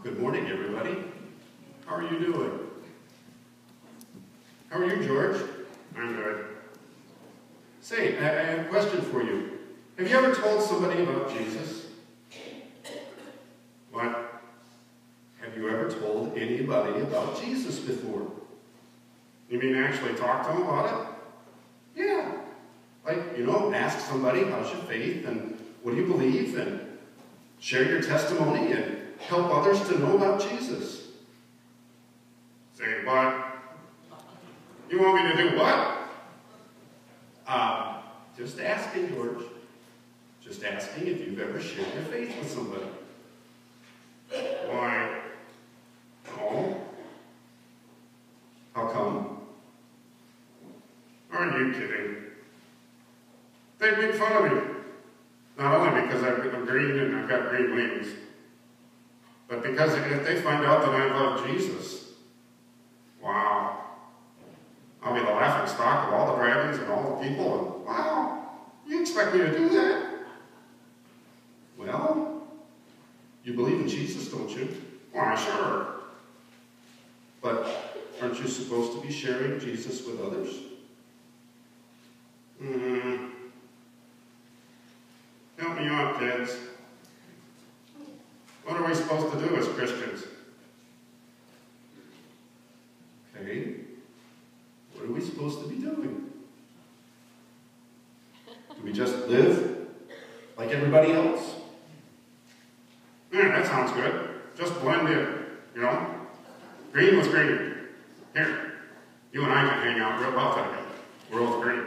Good morning, everybody. How are you doing? How are you, George? I'm good. Say, I have a question for you. Have you ever told somebody about Jesus? What? Have you ever told anybody about Jesus before? You mean actually talk to them about it? Yeah. Like, ask somebody, how's your faith, and what do you believe, and share your testimony, and help others to know about Jesus. Say, what? You want me to do what? Just asking, George. Just asking if you've ever shared your faith with somebody. Why? No. How come? Are you kidding? They make fun of me. Not only because I'm green and I've got green wings, but because if they find out that I love Jesus, wow, I'll be the laughing stock of all the dragons and all the people, and wow, you expect me to do that? Well, you believe in Jesus, don't you? Why, sure. But aren't you supposed to be sharing Jesus with others? Help me out, kids. What are we supposed to do as Christians? Okay. What are we supposed to be doing? Do we just live like everybody else? Yeah, that sounds good. Just blend in, Green with green. Here, you and I can hang out real well together. We're all green.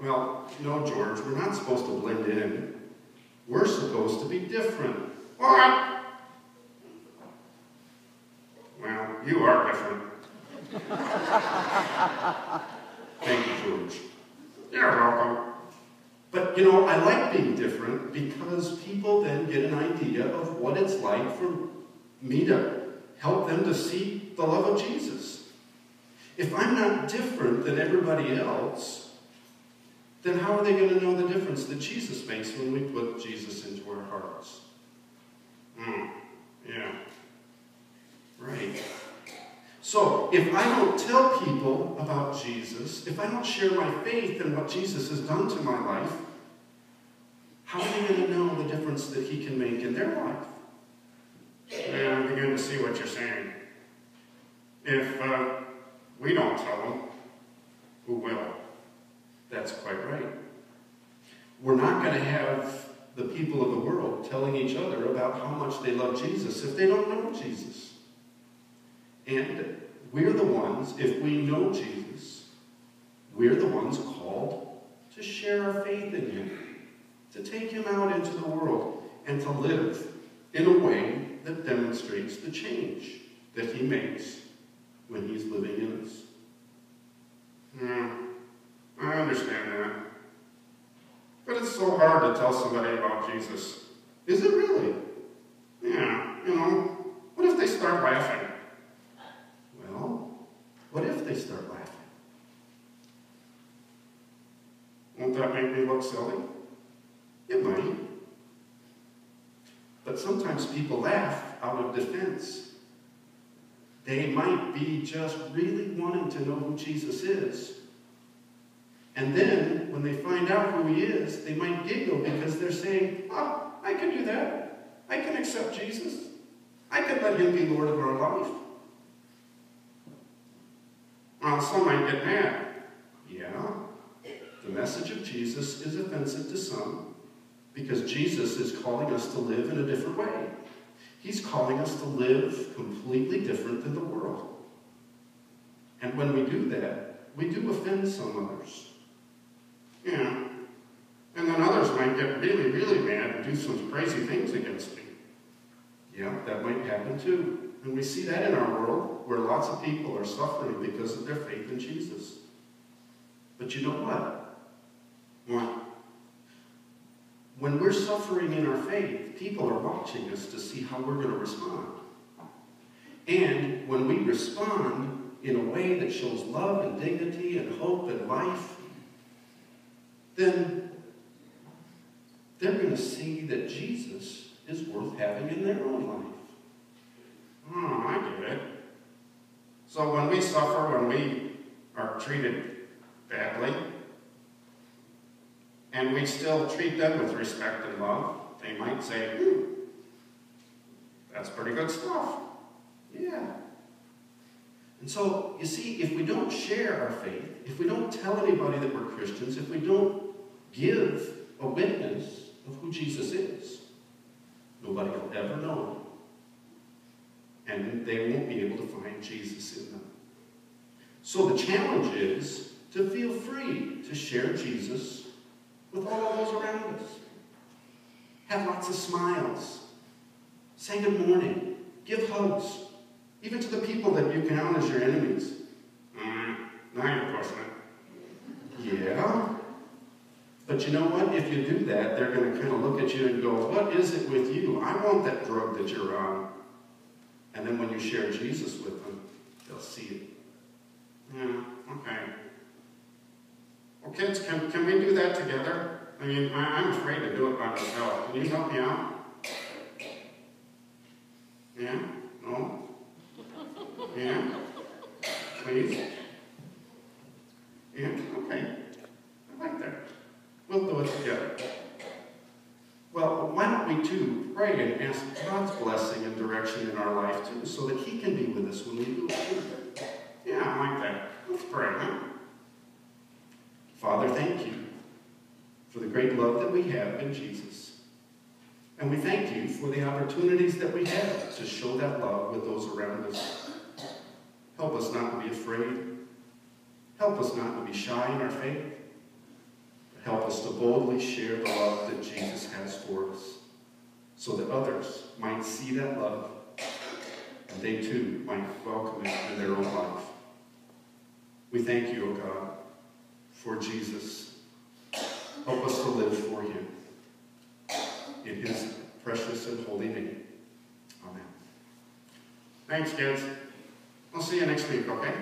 Well, no, George, we're not supposed to blend in. We're supposed to be different. What? Well, you are different. Thank you, George. You're welcome. But, I like being different because people then get an idea of what it's like for me to help them to see the love of Jesus. If I'm not different than everybody else, then how are they going to know the difference that Jesus makes when we put Jesus into our hearts? Yeah. Right. So, if I don't tell people about Jesus, if I don't share my faith in what Jesus has done to my life, how are they going to know the difference that he can make in their life? Yeah, I'm beginning to see what you're saying. If we don't tell them, who will? That's quite right. We're not going to have the people of the world telling each other about how much they love Jesus if they don't know Jesus. And we're the ones, if we know Jesus, we're the ones called to share our faith in him, to take him out into the world, and to live in a way that demonstrates the change that he makes when he's living in us. I understand that. But it's so hard to tell somebody about Jesus. Is it really? Yeah, what if they start laughing? Well, what if they start laughing? Won't that make me look silly? It might. But sometimes people laugh out of defense. They might be just really wanting to know who Jesus is. And then, when they find out who he is, they might giggle because they're saying, oh, I can do that. I can accept Jesus. I can let him be Lord of our life. Well, some might get mad. Yeah, the message of Jesus is offensive to some because Jesus is calling us to live in a different way. He's calling us to live completely different than the world. And when we do that, we do offend some others. Yeah. And then others might get really, really mad and do some crazy things against me. Yeah, that might happen too. And we see that in our world where lots of people are suffering because of their faith in Jesus. But you know what? When we're suffering in our faith, people are watching us to see how we're going to respond. And when we respond in a way that shows love and dignity and hope and life, then they're going to see that Jesus is worth having in their own life. So when we suffer, when we are treated badly, and we still treat them with respect and love, they might say, that's pretty good stuff. Yeah. And so, you see, if we don't share our faith, if we don't tell anybody that we're Christians, if we don't give a witness of who Jesus is, nobody will ever know him. And they won't be able to find Jesus in them. So the challenge is to feel free to share Jesus with all of those around us. Have lots of smiles. Say good morning. Give hugs. Even to the people that you count as your enemies. Now you're pushing it. Yeah. But you know what? If you do that, they're going to kind of look at you and go, what is it with you? I want that drug that you're on. And then when you share Jesus with them, they'll see it. Yeah, okay. Well, kids, can we do that together? I mean, I'm afraid to do it by myself. Can you help me out? Yeah? No? Yeah? Please? Yeah? Okay. I like that. We'll do it together. Well, why don't we too pray and ask God's blessing and direction in our life too, so that He can be with us when we do it. Yeah, I like that. Let's pray, huh? Father, thank you for the great love that we have in Jesus. And we thank you for the opportunities that we have to show that love with those around us. Help us not to be afraid. Help us not to be shy in our faith. Help us to boldly share the love that Jesus has for us, so that others might see that love, and they too might welcome it in their own life. We thank you, O God, for Jesus. Help us to live for Him. In His precious and holy name. Amen. Thanks, kids. I'll see you next week, okay?